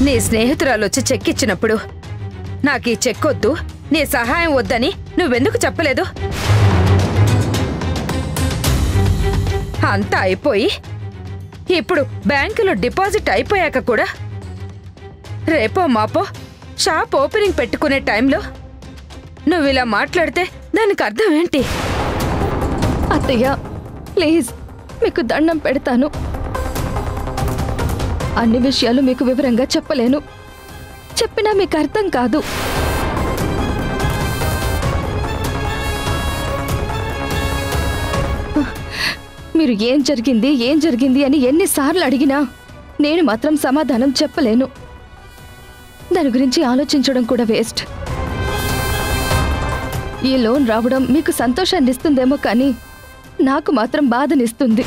నీ స్నేహితురాలొచ్చి చెక్కిచ్చినప్పుడు నాకు ఈ చెక్కొద్దు, నీ సహాయం వద్దని నువ్వెందుకు చెప్పలేదు? అంతా అయిపోయి ఇప్పుడు బ్యాంకులో డిపాజిట్ అయిపోయాక కూడా రేపో మాపో షాప్ ఓపెనింగ్ పెట్టుకునే టైంలో నువ్విలా మాట్లాడితే దానికి అర్థం ఏంటి? అత్తయ్య ప్లీజ్ మీకు దండం పెడతాను. అన్ని విషయాలు మీకు వివరంగా చెప్పలేను. చెప్పినా మీకు అర్థం కాదు. మీరు ఏం జరిగింది అని ఎన్నిసార్లు అడిగినా నేను మాత్రం సమాధానం చెప్పలేను. దాని గురించి ఆలోచించడం కూడా వేస్ట్. ఈ లోన్ రావడం మీకు సంతోషాన్ని ఇస్తుందేమో కానీ నాకు మాత్రం బాధనిస్తుంది.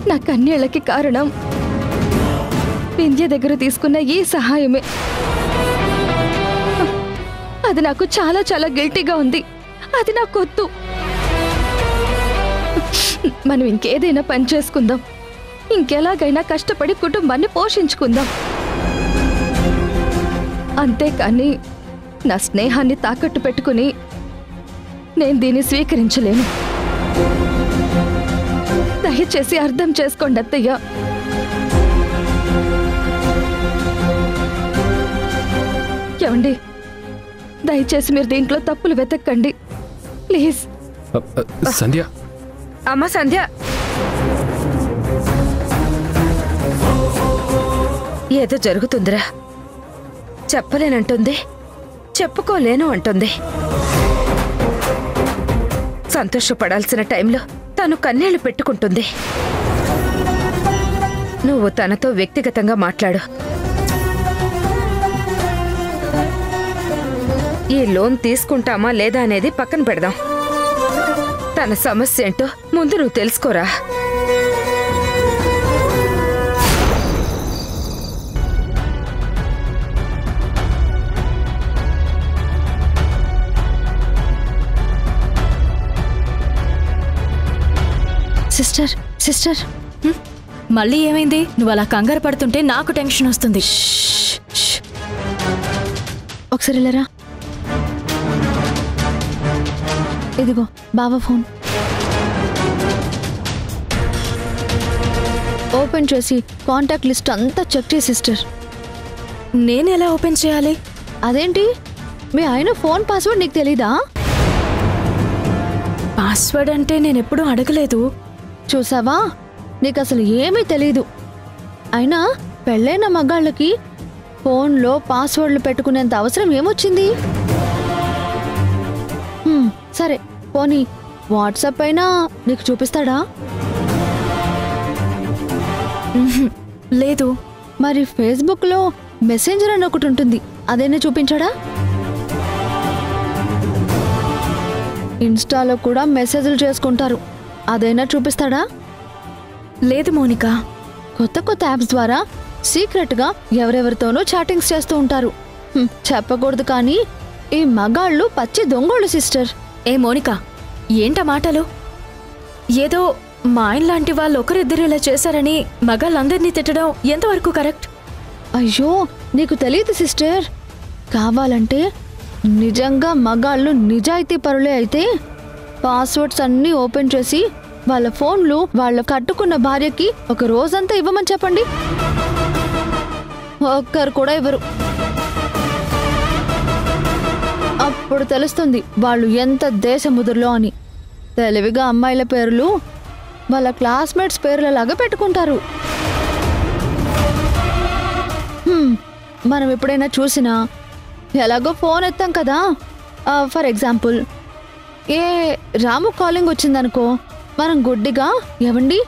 నా కన్నీళ్ళకి కారణం వింధ్య దగ్గర తీసుకున్న ఈ సహాయమే. అది నాకు చాలా చాలా గిల్టీగా ఉంది. అది నాకొద్దు. మనం ఇంకేదైనా పని చేసుకుందాం, ఇంకెలాగైనా కష్టపడి కుటుంబాన్ని పోషించుకుందాం. అంతేకాని నా స్నేహాన్ని తాకట్టు పెట్టుకుని నేను దీన్ని స్వీకరించలేను. దయచేసి అర్థం చేసుకోండి అత్తయ్య. ఏమండి, దయచేసి మీరు దీంట్లో తప్పులు వెతక్కండి ప్లీజ్. సంధ్య. అమ్మ సంధ్య, ఏదో జరుగుతుందిరా. చెప్పలేనంటుంది, చెప్పుకోలేను అంటుంది. సంతోషపడాల్సిన టైంలో తను కన్నీళ్లు పెట్టుకుంటుంది. నువ్వు తనతో వ్యక్తిగతంగా మాట్లాడు. ఈ లోన్ తీసుకుంటామా లేదా అనేది పక్కన పెడదాం. తన సమస్య ఏంటో ముందు నువ్వు తెలుసుకోరా. సిస్టర్ సిస్టర్ మళ్ళీ ఏమైంది? నువ్వు అలా కంగారు పడుతుంటే నాకు టెన్షన్ వస్తుంది. ఒకసారి వెళ్ళరా. ఇదిగో బావ ఫోన్. ఓపెన్ చేసి కాంటాక్ట్ లిస్ట్ అంతా చెక్ చేసి సిస్టర్. నేను ఎలా ఓపెన్ చేయాలి? అదేంటి, మీ ఆయన ఫోన్ పాస్వర్డ్ నీకు తెలీదా? పాస్వర్డ్ అంటే నేను ఎప్పుడూ అడగలేదు. చూసావా, నీకు అసలు ఏమీ తెలీదు. అయినా పెళ్ళైన మగాళ్ళకి ఫోన్లో పాస్వర్డ్లు పెట్టుకునేంత అవసరం ఏమొచ్చింది? సరే పోనీ వాట్సాప్ అయినా నీకు చూపిస్తాడా? లేదు. మరి ఫేస్బుక్లో మెసెంజర్ అని ఒకటి ఉంటుంది, అదైనా చూపించాడా? ఇన్స్టాలో కూడా మెసేజ్లు చేసుకుంటారు, అదైనా చూపిస్తాడా? లేదు మోనిక. కొత్త కొత్త యాప్స్ ద్వారా సీక్రెట్గా ఎవరెవరితోనూ చాటింగ్స్ చేస్తూ ఉంటారు. చెప్పకూడదు కానీ ఈ మగాళ్ళు పచ్చి దొంగోళ్ళు సిస్టర్. ఏ మోనిక, ఏంటా మాటలు? ఏదో మా ఆయన లాంటి వాళ్ళు ఒకరిద్దరు ఇలా చేశారని మగాళ్ళందరినీ తిట్టడం ఎంతవరకు కరెక్ట్? అయ్యో నీకు తెలియదు సిస్టర్. కావాలంటే నిజంగా మగాళ్ళు నిజాయితీ పరులే అయితే పాస్వర్డ్స్ అన్నీ ఓపెన్ చేసి వాళ్ళ ఫోన్లు వాళ్ళ కట్టుకున్న భార్యకి ఒక రోజంతా ఇవ్వమని చెప్పండి, ఒక్కరు కూడా ఇవ్వరు. అప్పుడు తెలుస్తుంది వాళ్ళు ఎంత దేశముదురులో అని. తెలివిగా అమ్మాయిల పేర్లు వాళ్ళ క్లాస్మేట్స్ పేర్లలాగా పెట్టుకుంటారు. మనం ఎప్పుడైనా చూసినా ఎలాగో ఫోన్ ఎత్తాం కదా. For example, A Ramu calling వచ్చిందనుకో, మనం గుడ్డిగా ఎవండి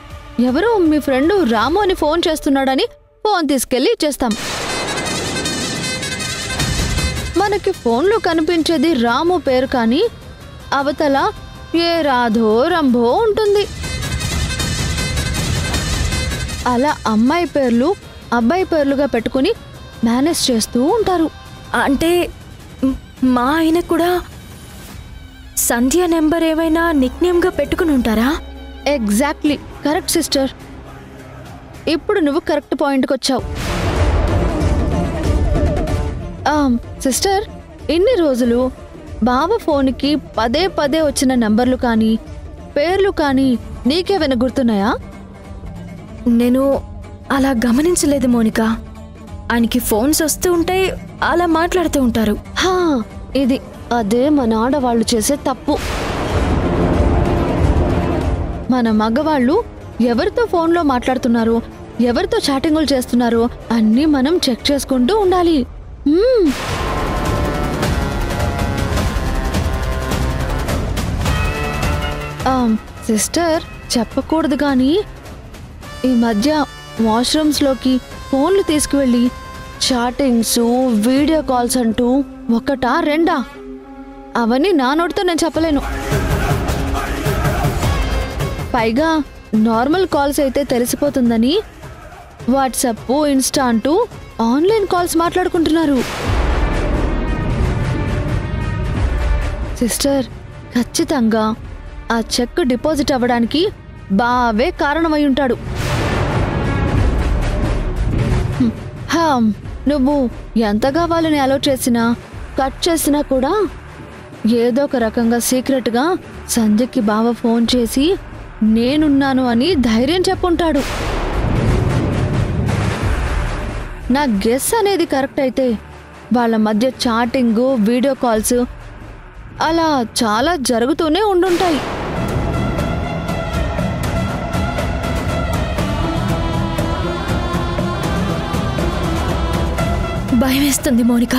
ఎవరు మీ ఫ్రెండు రాము అని ఫోన్ చేస్తున్నాడని ఫోన్ తీసుకెళ్ళి ఇచ్చేస్తాం. మనకి ఫోన్లో కనిపించేది రాము పేరు కానీ అవతల ఏ రాధో రంభో ఉంటుంది. అలా అమ్మాయి పేర్లు అబ్బాయి పేర్లుగా పెట్టుకుని మేనేజ్ చేస్తూ ఉంటారు. అంటే మా ఆయన కూడా సంధ్య నెంబర్ ఏమైనా నిక్ నేమ్గా పెట్టుకుని ఉంటారా? Exactly correct sister. ఇప్పుడు నువ్వు కరెక్ట్ పాయింట్కి వచ్చావు. సిస్టర్, ఇన్ని రోజులు బావ ఫోన్కి పదే పదే వచ్చిన నంబర్లు కానీ పేర్లు కానీ నీకేమైనా గుర్తున్నాయా? నేను అలా గమనించలేదు మోనిక. ఆయనకి ఫోన్స్ వస్తూ ఉంటే అలా మాట్లాడుతూ ఉంటారు. హా, ఇది అదే మన ఆడవాళ్ళు చేసే తప్పు. మన మగవాళ్ళు ఎవరితో ఫోన్లో మాట్లాడుతున్నారో, ఎవరితో చాటింగులు చేస్తున్నారో అన్నీ మనం చెక్ చేసుకుంటూ ఉండాలి. సిస్టర్, చెప్పకూడదు కానీ ఈ మధ్య వాష్రూమ్స్లోకి ఫోన్లు తీసుకువెళ్ళి చాటింగ్స్, వీడియో కాల్స్ అంటూ ఒకటా రెండా, అవన్నీ నా నోటితో నేను చెప్పలేను. పైగా నార్మల్ కాల్స్ అయితే తెలిసిపోతుందని వాట్సాప్, ఇన్స్టా అంటూ ఆన్లైన్ కాల్స్ మాట్లాడుకుంటున్నారు. సిస్టర్, ఖచ్చితంగా ఆ చెక్ డిపాజిట్ అవ్వడానికి బావే కారణమై ఉంటాడు. నువ్వు ఎంతగా వాళ్ళని అలో చేసినా, కట్ చేసినా కూడా ఏదో ఒక రకంగా సీక్రెట్గా సంధ్యకి బావ ఫోన్ చేసి నేనున్నాను అని ధైర్యం చెప్పుంటాడు. నా గెస్ అనేది కరెక్ట్ అయితే వాళ్ళ మధ్య చాటింగు, వీడియో కాల్స్ అలా చాలా జరుగుతూనే ఉండుంటాయి. భయమేస్తుంది మోనిక.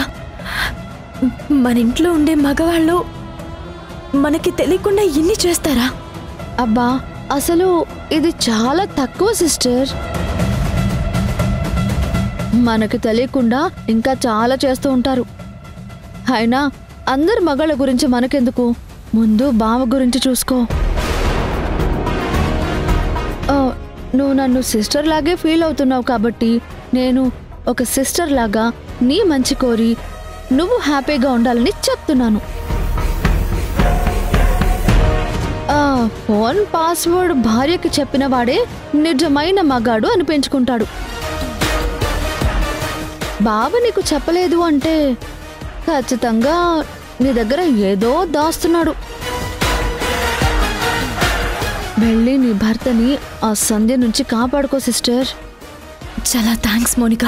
మన ఇంట్లో ఉండే మగవాళ్ళు మనకి తెలియకుండా ఇన్ని చేస్తారా? అబ్బా, అసలు ఇది చాలా తక్కువ సిస్టర్. మనకి తెలియకుండా ఇంకా చాలా చేస్తూ ఉంటారు. అయినా అందరి మగాళ్ళ గురించి మనకెందుకు, ముందు బావ గురించి చూసుకో. నువ్వు నన్ను సిస్టర్ లాగే ఫీల్ అవుతున్నావు కాబట్టి నేను ఒక సిస్టర్ లాగా నీ మంచి కోరి నువ్వు హ్యాపీగా ఉండాలని చెప్తున్నాను. ఫోన్ పాస్వర్డ్ భార్యకి చెప్పిన వాడే నిజమైన మగాడు అనిపించుకుంటాడు. బావ నీకు చెప్పలేదు అంటే ఖచ్చితంగా నీ దగ్గర ఏదో దాస్తున్నాడు. వెళ్ళి నీ భర్తని ఆ సంధ్య నుంచి కాపాడుకో సిస్టర్. చాలా థ్యాంక్స్ మోనిక.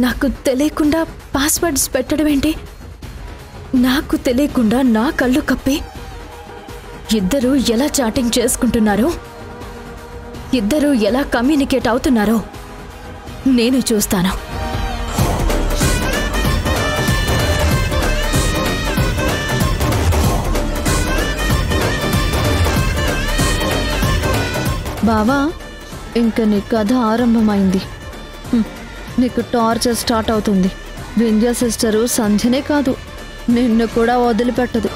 నాకు తెలియకుండా పాస్వర్డ్స్ పెట్టడం ఏంటి? నాకు తెలియకుండా నా కళ్ళు కప్పి ఇద్దరు ఎలా చాటింగ్ చేసుకుంటున్నారో, ఇద్దరు ఎలా కమ్యూనికేట్ అవుతున్నారో నేను చూస్తాను. బావా, ఇంక నీ కథ ఆరంభమైంది. నీకు టార్చర్ స్టార్ట్ అవుతుంది. వింధ్య సిస్టరు సంధ్యనే కాదు, నిన్ను కూడా వదిలిపెట్టదు.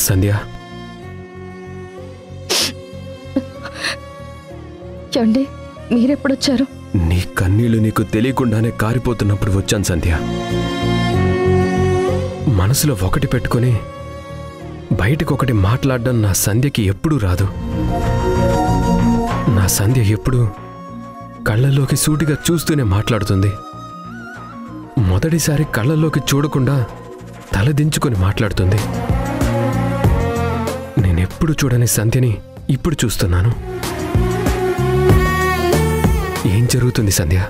సంధ్య, చండి, మీరెప్పుడొచ్చారు? నీ కన్నీళ్లు నీకు తెలియకుండానే కారిపోతున్నప్పుడు వచ్చాను సంధ్య. మనసులో ఒకటి పెట్టుకొని బయటకొకటి మాట్లాడడం నా సంధ్యకి ఎప్పుడూ రాదు. నా సంధ్య ఎప్పుడూ కళ్ళల్లోకి సూటిగా చూస్తూనే మాట్లాడుతుంది. మొదటిసారి కళ్ళల్లోకి చూడకుండా తలదించుకొని మాట్లాడుతుంది. నేనెప్పుడు చూడని సంధ్యని ఇప్పుడు చూస్తున్నాను. ఏం జరుగుతుంది సంధ్య?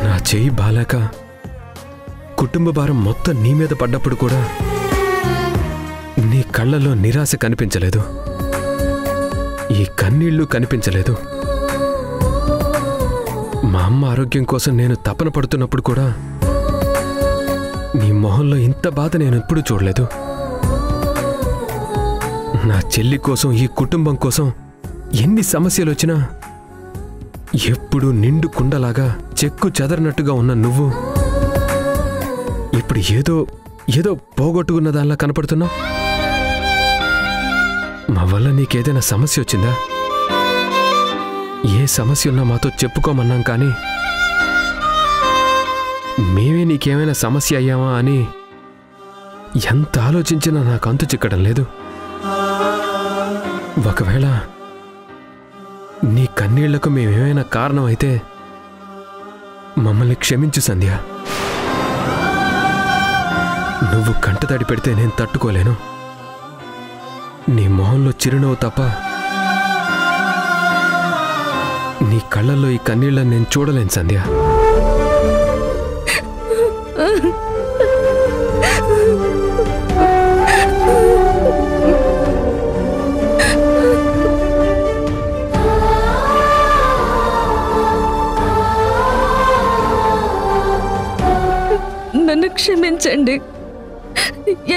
నా చేయి బాలాక కుటుంబ భారం మొత్తం నీ మీద పడ్డప్పుడు కూడా నీ కళ్ళల్లో నిరాశ కనిపించలేదు, ఈ కన్నీళ్లు కనిపించలేదు. మా అమ్మ ఆరోగ్యం కోసం నేను తపన పడుతున్నప్పుడు కూడా మొహంలో ఇంత బాధ నేను ఎప్పుడూ చూడలేదు. నా చెల్లి కోసం, ఈ కుటుంబం కోసం ఎన్ని సమస్యలు వచ్చినా ఎప్పుడు నిండు కుండలాగా చెక్కు చెదరనట్టుగా ఉన్న నువ్వు ఇప్పుడు ఏదో ఏదో పోగొట్టుకున్న దానిలా కనపడుతున్నావు. మా వల్ల నీకేదైనా సమస్య వచ్చిందా? ఏ సమస్య ఉన్నా మాతో చెప్పుకోమన్నాం, కానీ మేమే నీకేమైనా సమస్య అయ్యామా అని ఎంత ఆలోచించినా నాకు అంతు చిక్కడం లేదు. ఒకవేళ నీ కన్నీళ్లకు మేమేమైనా కారణం అయితే మమ్మల్ని క్షమించు సంధ్య. నువ్వు కంటతడి పెడితే నేను తట్టుకోలేను. నీ మొహంలో చిరునవ్వు తప్ప నీ కళ్ళల్లో ఈ కన్నీళ్ళని నేను చూడలేను సంధ్య. నన్ను క్షమించండి.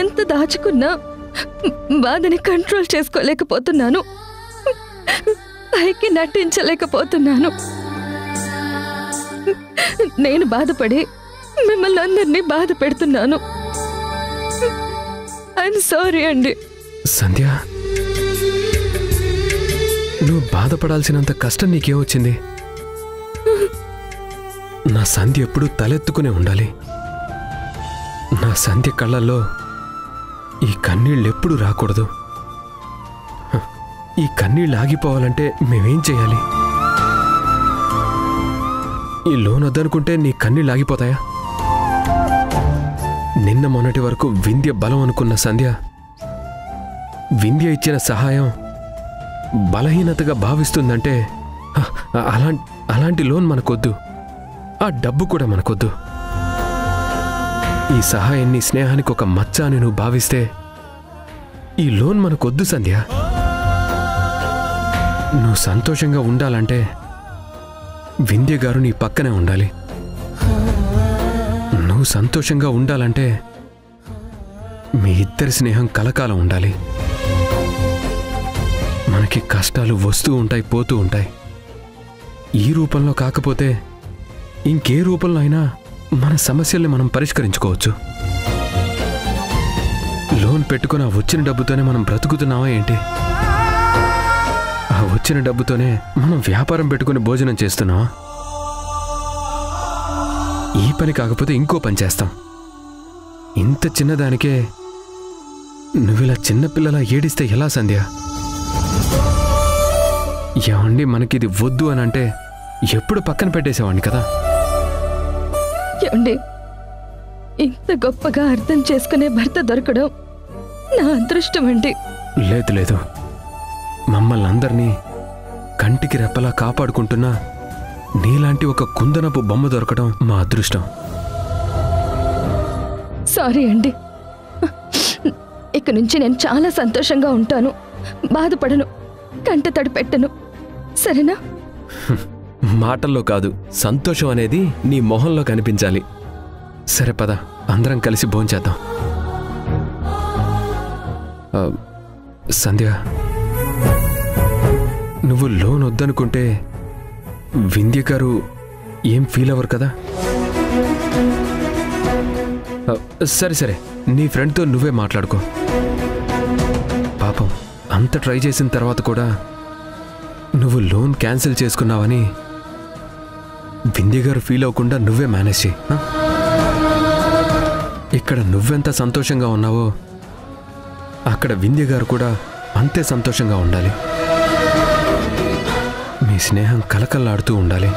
ఎంత దాచుకున్నా బాధని కంట్రోల్ చేసుకోలేకపోతున్నాను. పైకి నటించలేకపోతున్నాను. నేను బాధపడి మిమ్మల్ని అందరినీ బాధ పెడుతున్నాను. ఐఎమ్ సారీ అండి. సంధ్య, నువ్వు బాధపడాల్సినంత కష్టం నీకేమొచ్చింది? నా సంధ్య ఎప్పుడూ తలెత్తుకునే ఉండాలి. నా సంధ్య కళ్ళల్లో ఈ కన్నీళ్ళు ఎప్పుడు రాకూడదు. ఈ కన్నీళ్ళు ఆగిపోవాలంటే మేమేం చేయాలి? ఈ లోన్ వద్దనుకుంటే నీ కన్నీళ్ళు ఆగిపోతాయా? నిన్న మొన్నటి వరకు వింధ్య బలం అనుకున్న సంధ్య వింధ్య ఇచ్చిన సహాయం బలహీనతగా భావిస్తుందంటే అలాంటి లోన్ మనకొద్దు. ఆ డబ్బు కూడా మనకొద్దు. ఈ సహాయాన్ని, స్నేహానికి ఒక మచ్చ అని నువ్వు భావిస్తే ఈ లోన్ మనకొద్దు సంధ్య. నువ్వు సంతోషంగా ఉండాలంటే వింధ్య గారు నీ పక్కనే ఉండాలి. నువ్వు సంతోషంగా ఉండాలంటే మీ ఇద్దరి స్నేహం కలకాలం ఉండాలి. మనకి కష్టాలు వస్తూ ఉంటాయి, పోతూ ఉంటాయి. ఈ రూపంలో కాకపోతే ఇంకే రూపంలో అయినా మన సమస్యల్ని మనం పరిష్కరించుకోవచ్చు. లోన్ పెట్టుకుని ఆ వచ్చిన డబ్బుతోనే మనం బ్రతుకుతున్నావా ఏంటి? ఆ వచ్చిన డబ్బుతోనే మనం వ్యాపారం పెట్టుకుని భోజనం చేస్తున్నావా? ఈ పని కాకపోతే ఇంకో పని చేస్తాం. ఇంత చిన్నదానికే నువ్విలా చిన్నపిల్లలా ఏడిస్తే ఎలా సంధ్య? ఏమండి, మనకిది వద్దు అని అంటే ఎప్పుడు పక్కన పెట్టేసేవాడిని కదా. ఏమండి, ఇంత గొప్పగా అర్థం చేసుకునే భర్త దొరకడం నా అదృష్టం అండి. లేదు లేదు, మమ్మల్ని అందరినీ కంటికి రెప్పలా కాపాడుకుంటున్నా నీలాంటి ఒక కుందనపు బొమ్మ దొరకడం మా అదృష్టం. సారీ అండి. ఇక నుంచి నేను చాలా సంతోషంగా ఉంటాను. బాధపడను, కంటతడి పెట్టను. సరేనా? మాటల్లో కాదు, సంతోషం అనేది నీ మొహంలో కనిపించాలి. సరే పద, అందరం కలిసి భోంచేద్దాం. సంధ్య, నువ్వు లోన్ వద్దనుకుంటే వింధ్య గారు ఏం ఫీల్ అవ్వరు కదా? సరే సరే, నీ ఫ్రెండ్తో నువ్వే మాట్లాడుకో. పాపం అంత ట్రై చేసిన తర్వాత కూడా నువ్వు లోన్ క్యాన్సిల్ చేసుకున్నావని వింధ్య గారు ఫీల్ అవ్వకుండా నువ్వే మేనేజ్ చేయి. ఇక్కడ నువ్వెంత సంతోషంగా ఉన్నావో అక్కడ వింధ్య గారు కూడా అంతే సంతోషంగా ఉండాలి. మీ స్నేహం కలకల్లాడుతూ ఉండాలి.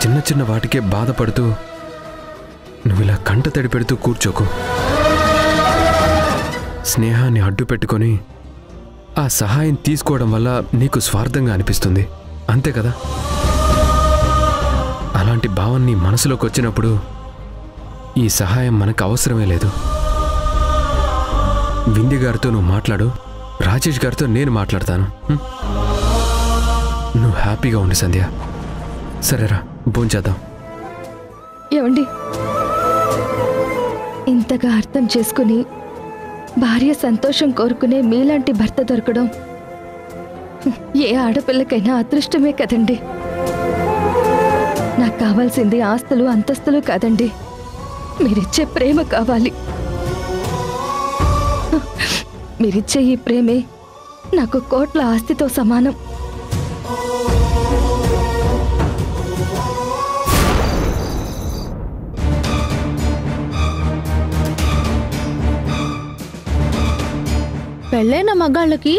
చిన్న చిన్న వాటికే బాధపడుతూ నువ్వు ఇలా కంట తడి పెడుతూ కూర్చోకు. స్నేహాన్ని అడ్డు పెట్టుకొని ఆ సహాయం తీసుకోవడం వల్ల నీకు స్వార్థంగా అనిపిస్తుంది, అంతే కదా? అలాంటి భావం నీ మనసులోకి వచ్చినప్పుడు ఈ సహాయం మనకు అవసరమే లేదు. వింధ్య గారితో నువ్వు మాట్లాడు, రాజేష్ గారితో నేను మాట్లాడతాను. నువ్వు హ్యాపీగా ఉండు సంధ్య. సరేరా, భోంచేద్దాం. ఏమండి, ఇంతగా అర్థం చేసుకుని భార్య సంతోషం కోరుకునే మీలాంటి భర్త దొరకడం ఏ ఆడపిల్లకైనా అదృష్టమే కదండి. నాకు కావాల్సింది ఆస్తులు అంతస్తులు కాదండి, మీరిచ్చే ప్రేమ కావాలి. మీరిచ్చే ఈ ప్రేమే నాకు కోట్ల ఆస్తితో సమానం. పెళ్ళైన మగాళ్ళకి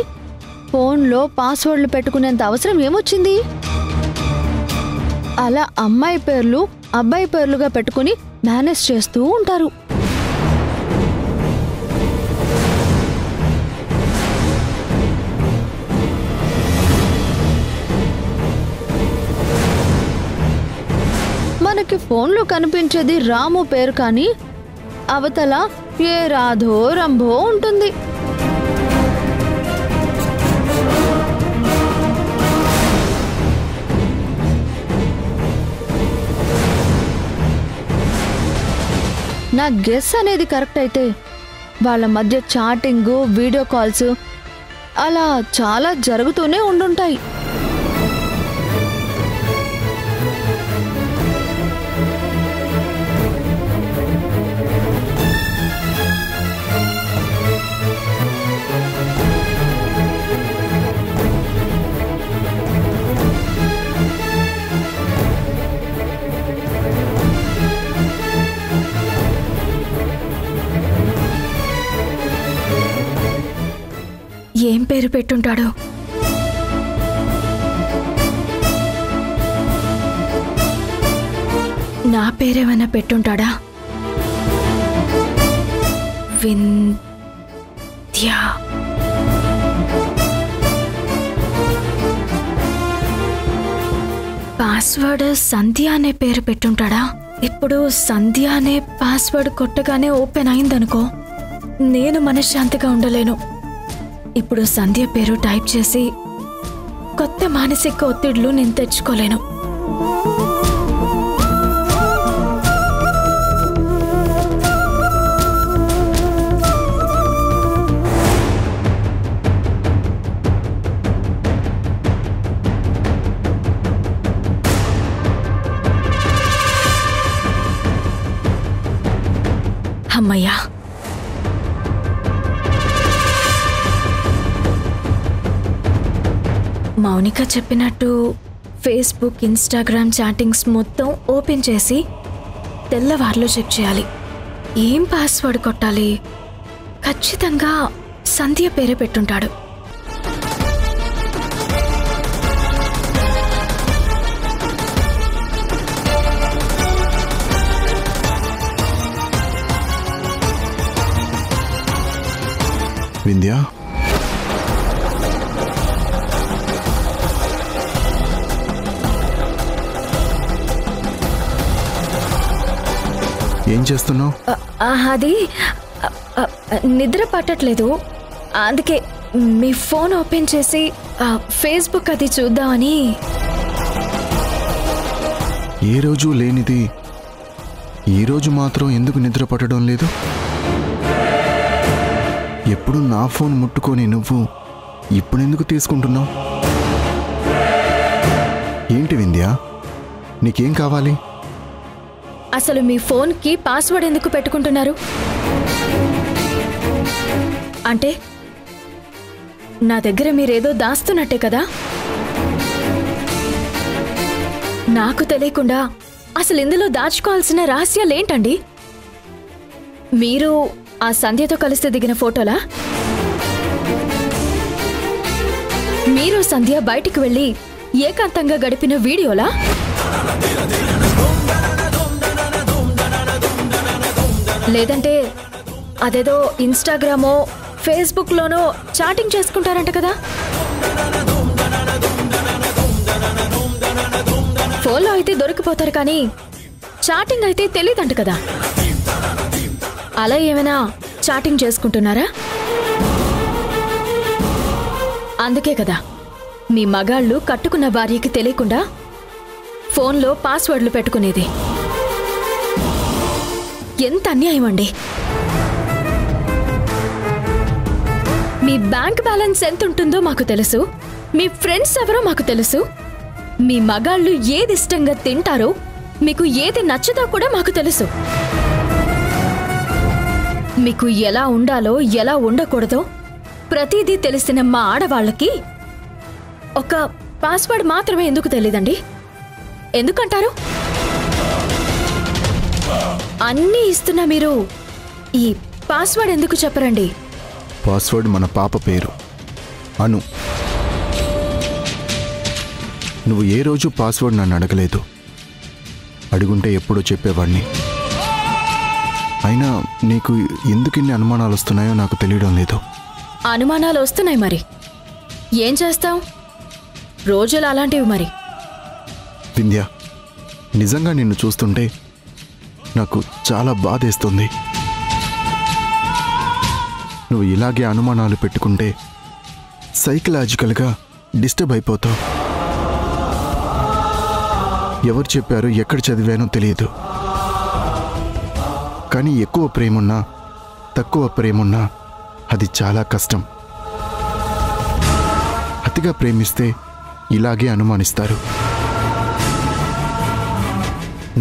ఫోన్లో పాస్వర్డ్లు పెట్టుకునేంత అవసరం ఏమొచ్చింది? అలా అమ్మాయి పేర్లు అబ్బాయి పేర్లుగా పెట్టుకుని మేనేజ్ చేస్తూ ఉంటారు. మనకి ఫోన్లో కనిపించేది రాము పేరు, కానీ అవతల ఏ రాధో రంభో ఉంటుంది. నా గెస్ అనేది కరెక్ట్ అయితే వాళ్ళ మధ్య చాటింగ్, వీడియో కాల్స్ అలా చాలా జరుగుతూనే ఉండుంటాయి. ఏం పేరు పెట్టుంటాడో? నా పేరేమైనా పెట్టుంటాడా? వింధ్య. పాస్వర్డ్ సంధ్య అనే పేరు పెట్టుంటాడా? ఇప్పుడు సంధ్య అనే పాస్వర్డ్ కొట్టగానే ఓపెన్ అయిందనుకో, నేను మనశ్శాంతిగా ఉండలేను. ఇప్పుడు సంధ్య పేరు టైప్ చేసి కొత్త మానసిక ఒత్తిడులు నేను తెచ్చుకోలేను. అమ్మయ్యా, మౌనిక చెప్పినట్టు ఫేస్బుక్, ఇన్స్టాగ్రామ్ చాటింగ్స్ మొత్తం ఓపెన్ చేసి తెల్లవార్లు చెక్ చేయాలి. ఏం పాస్వర్డ్ కొట్టాలి? ఖచ్చితంగా సంధ్య పేరే పెట్టుంటాడు. వింధ్య, ఏం చేస్తున్నావు? అది నిద్ర పట్టట్లేదు, అందుకే మీ ఫోన్ ఓపెన్ చేసి ఫేస్బుక్ అది చూద్దామని. ఏ రోజు లేనిది ఈరోజు మాత్రం ఎందుకు నిద్ర పట్టడం లేదు? ఎప్పుడు నా ఫోన్ ముట్టుకొని నువ్వు ఇప్పుడెందుకు తీసుకుంటున్నావు? ఏంటి వింధ్య, నీకేం కావాలి? అసలు మీ ఫోన్కి పాస్వర్డ్ ఎందుకు పెట్టుకుంటున్నారు? అంటే నా దగ్గర మీరేదో దాస్తున్నట్టే కదా? నాకు తెలియకుండా అసలు ఇందులో దాచుకోవాల్సిన రహస్యాలేంటండి? మీరు ఆ సంధ్యతో కలిస్తే దిగిన ఫోటోలా? మీరు సంధ్య బయటికి వెళ్ళి ఏకాంతంగా గడిపిన వీడియోలా? లేదంటే అదేదో ఇన్స్టాగ్రామో ఫేస్బుక్లోనో చాటింగ్ చేసుకుంటారంట కదా? ఫోన్లో అయితే దొరికిపోతారు, కానీ చాటింగ్ అయితే తెలీదంట కదా? అలా ఏమైనా చాటింగ్ చేసుకుంటున్నారా? అందుకే కదా మీ మగాళ్ళు కట్టుకున్న భార్యకి తెలియకుండా ఫోన్లో పాస్వర్డ్లు పెట్టుకునేది. ఎంత అన్యాయం అండి! మీ బ్యాంక్ బ్యాలెన్స్ ఎంత ఉంటుందో మాకు తెలుసు, మీ ఫ్రెండ్స్ ఎవరో మాకు తెలుసు, మీ మగాళ్ళు ఏది ఇష్టంగా తింటారో, మీకు ఏది నచ్చదో కూడా మాకు తెలుసు. మీకు ఎలా ఉండాలో ఎలా ఉండకూడదో ప్రతిదీ తెలిసిన మా ఆడవాళ్ళకి ఒక పాస్వర్డ్ మాత్రమే ఎందుకు తెలీదండి? ఎందుకంటారు? అన్నీ ఇస్తున్నా మీరు ఈ పాస్వర్డ్ ఎందుకు చెప్పరండి? పాస్వర్డ్ మన పాప పేరు అను. నువ్వు ఏ రోజు పాస్వర్డ్ నన్ను అడగలేదు. అడుగుంటే ఎప్పుడో చెప్పేవాడిని. అయినా నీకు ఎందుకు ఇన్ని అనుమానాలు వస్తున్నాయో నాకు తెలియడం లేదు. అనుమానాలు వస్తున్నాయి, మరి ఏం చేస్తాం? రోజులు అలాంటివి. మరి వింధ్య, నిజంగా నిన్ను చూస్తుంటే నాకు చాలా బాధేస్తుంది. నువ్వు ఇలాగే అనుమానాలు పెట్టుకుంటే సైకలాజికల్గా డిస్టర్బ్ అయిపోతావు. ఎవరు చెప్పారో ఎక్కడ చదివానో తెలియదు, కానీ ఎక్కువ ప్రేమున్నా తక్కువ ప్రేమున్నా అది చాలా కష్టం. అతిగా ప్రేమిస్తే ఇలాగే అనుమానిస్తారు.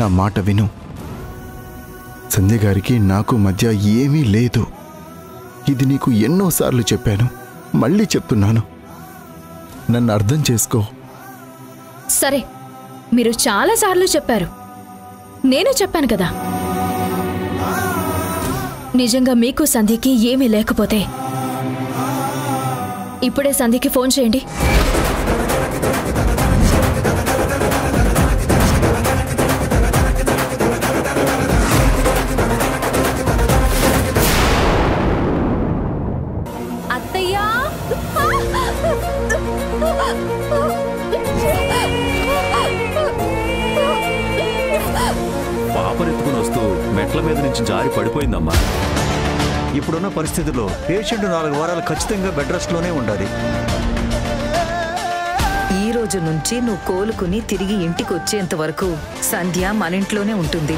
నా మాట విను. సంధ్య గారికి నాకు మధ్య ఏమీ లేదు. ఇది నీకు ఎన్నోసార్లు చెప్పాను, మళ్ళీ చెప్తున్నాను. నన్ను అర్థం చేసుకో. సరే, మీరు చాలాసార్లు చెప్పారు, నేను చెప్పాను కదా. నిజంగా మీకు సంధ్యకి ఏమీ లేకపోతే ఇప్పుడే సంధ్యకి ఫోన్ చేయండి. అత్తయ్యా, పాపరెత్తుకుని వస్తూ మెట్ల మీద నుంచి జారి పడిపోయిందమ్మా. ఇప్పుడున్న పరిస్థితుల్లో పేషెంట్ 4 వారాలు ఖచ్చితంగా బెడ్ రెస్ట్లోనే ఉండాలి. ఈ రోజు నుంచి నువ్వు కోలుకుని తిరిగి ఇంటికి వచ్చేంత వరకు సంధ్య మన ఇంట్లోనే ఉంటుంది.